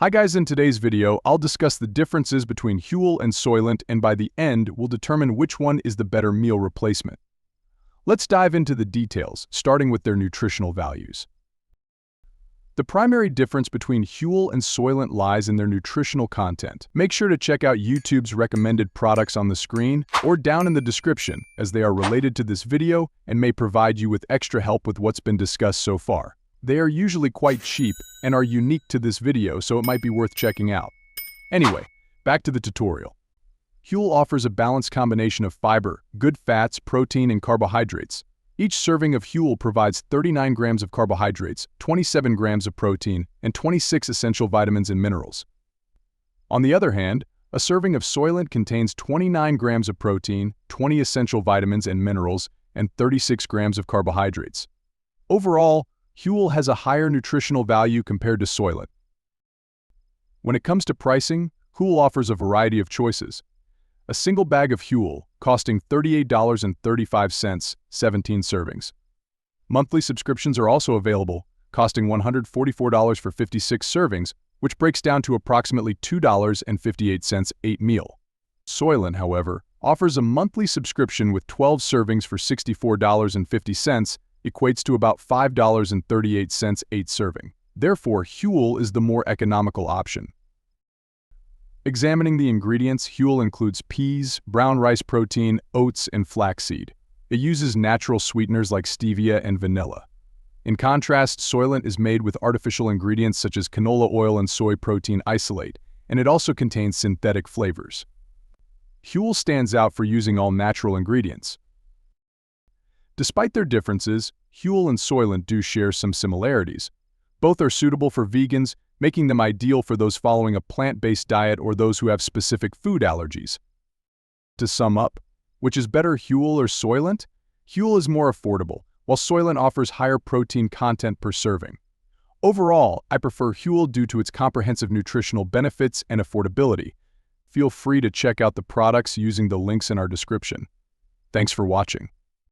Hi guys, in today's video, I'll discuss the differences between Huel and Soylent, and by the end, we'll determine which one is the better meal replacement. Let's dive into the details, starting with their nutritional values. The primary difference between Huel and Soylent lies in their nutritional content. Make sure to check out YouTube's recommended products on the screen or down in the description, as they are related to this video and may provide you with extra help with what's been discussed so far. They are usually quite cheap and are unique to this video, so it might be worth checking out. Anyway, back to the tutorial. Huel offers a balanced combination of fiber, good fats, protein, and carbohydrates. Each serving of Huel provides 39 grams of carbohydrates, 27 grams of protein, and 26 essential vitamins and minerals. On the other hand, a serving of Soylent contains 29 grams of protein, 20 essential vitamins and minerals, and 36 grams of carbohydrates. Overall, Huel has a higher nutritional value compared to Soylent. When it comes to pricing, Huel offers a variety of choices. A single bag of Huel, costing $38.35, 17 servings. Monthly subscriptions are also available, costing $144 for 56 servings, which breaks down to approximately $2.58 8 meal. Soylent, however, offers a monthly subscription with 12 servings for $64.50, equates to about $5.38 8 serving. Therefore, Huel is the more economical option. Examining the ingredients, Huel includes peas, brown rice protein, oats, and flaxseed. It uses natural sweeteners like stevia and vanilla. In contrast, Soylent is made with artificial ingredients such as canola oil and soy protein isolate, and it also contains synthetic flavors. Huel stands out for using all natural ingredients. Despite their differences, Huel and Soylent do share some similarities. Both are suitable for vegans, making them ideal for those following a plant-based diet or those who have specific food allergies. To sum up, which is better, Huel or Soylent? Huel is more affordable, while Soylent offers higher protein content per serving. Overall, I prefer Huel due to its comprehensive nutritional benefits and affordability. Feel free to check out the products using the links in our description. Thanks for watching.